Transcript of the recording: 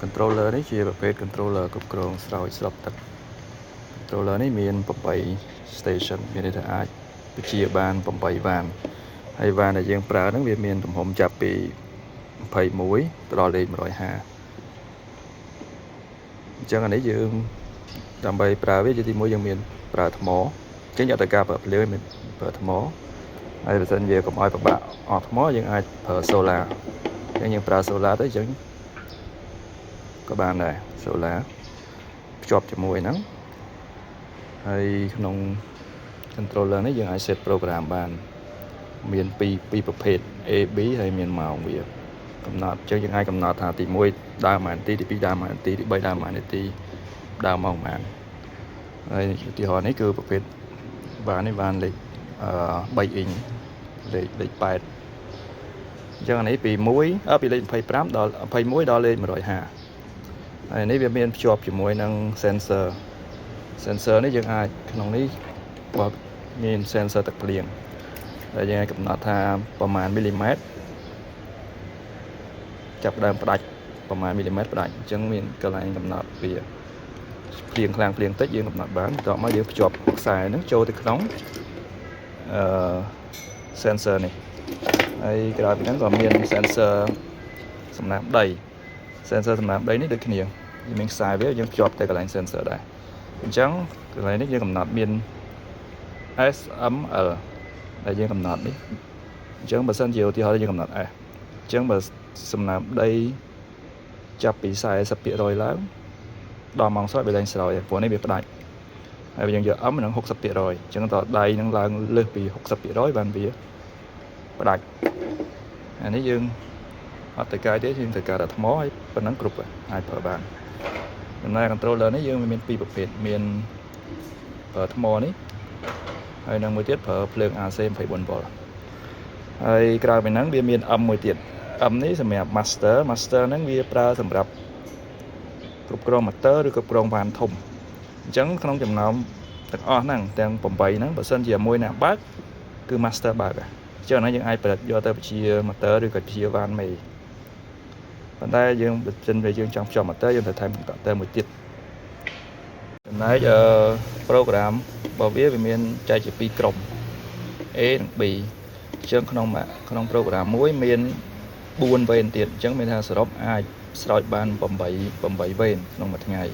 controller នេះជាប្រភេទ controller គ្រប់គ្រងស្រោចស្រពទឹក controller នេះមាន8 station មានន័យថាអាចបញ្ជាបាន8វ៉ានហើយវ៉ានដែលយើងប្រើហ្នឹងវាមានទំហំចាប់ពី21ទៅដល់លេខ150អញ្ចឹងអានេះយើងដើម្បីប្រើវាជាទី1យើងមានប្រើថ្មអញ្ចឹងយកទៅការប្រើភ្លើងមានប្រើថ្មហើយបើសិនជាកុំឲ្យពិបាកអត់ថ្មយើងអាចប្រើ solar អញ្ចឹងយើងប្រើ solar ទៅអញ្ចឹងក៏បានដែរ solar ភ្ជាប់ជាមួយហ្នឹងហើយក្នុង controller នេះយើងអាច set program បានមានពីរប្រភេទ A B ហើយមានម៉ោងវាកំណត់អញ្ចឹងយើងអាចកំណត់ថាទី1ដើរម៉ោងនាទីទី2ដើរម៉ោងនាទីទី3ដើរម៉ោងនាទីដើរម៉ោងប៉ុន្មានហើយឧទាហរណ៍នេះគឺប្រភេទវ៉ាននេះវ៉ានលេខ3អ៊ីងលេខ8អញ្ចឹងនេះពីលេខ25ដល់21ដល់លេខ150ហើយនេះវាមានភ្ជាប់ជាមួយនឹង sensor នេះយើងអាចក្នុងនេះបើមាន sensor ទឹកភ្លៀងដែលយើងអាចកំណត់ថាប្រមាណមីលីម៉ែត្រចាប់ដើមផ្ដាច់ប្រមាណមីលីម៉ែត្រផ្ដាច់អញ្ចឹងមានកន្លែងកំណត់វាភ្លៀងខ្លាំងភ្លៀងតិចយើងកំណត់បានបន្ទាប់មកយើងភ្ជាប់ខ្សែហ្នឹងចូលទៅក្នុងsensor នេះហើយក្រៅពីហ្នឹងក៏មាន sensor សំណើមដី sensor សំណើមដីនេះដូចគ្នាមានខ្សែវាយើងភ្ជាប់ទៅកន្លែង sensor ដែរអញ្ចឹងកន្លែងនេះយើងកំណត់មាន SML ដែលយើងកំណត់នេះអញ្ចឹងបើសិនជាឧទាហរណ៍យើងកំណត់ S អញ្ចឹងបើសំណើមដីចាប់ពី 40% ឡើងដល់ម៉ោងស្រោចវាឡើងស្រោចព្រោះនេះវាផ្ដាច់ហើយយើងយក M នឹង 60% អញ្ចឹងតើដៃនឹងឡើងលើសពី 60% បានវាផ្ដាច់អានេះយើងអត់ទៅកាយទេយើងត្រូវការតែថ្មហើយប៉ុណ្ណឹងគ្រប់អាចប្រើបានដំណើរ controller នេះយើងមានពីរប្រភេទមានប្រើថ្មនេះហើយនឹងមួយទៀតប្រើភ្លើង AC 24V ហើយក្រៅពីហ្នឹងវាមាន M មួយទៀត M នេះសម្រាប់ master ហ្នឹងវាប្រើសម្រាប់គ្រប់គ្រង motor ឬគ្រប់គ្រងវ៉ានធំអញ្ចឹងក្នុងចំណោមទាំងអស់ហ្នឹងទាំង8ហ្នឹងបើសិនជាមួយណាបើកគឺ master បើកអញ្ចឹងហ្នឹងយើងអាចប្រឌិតយកទៅជា motor ឬក៏ជាវ៉ានមេប៉ុន្តែយើងបើសិនជាយើងចង់ភ្ជាប់ motor យើងត្រូវថែម controller មួយទៀតចំណែកprogram របស់វាមានចែកជា2ក្រុម A និង B អញ្ចឹងក្នុង program មួយមាន4វេនទៀតអញ្ចឹងមានថាសរុបអាចស្រោចបាន8វេនក្នុងមួយថ្ងៃ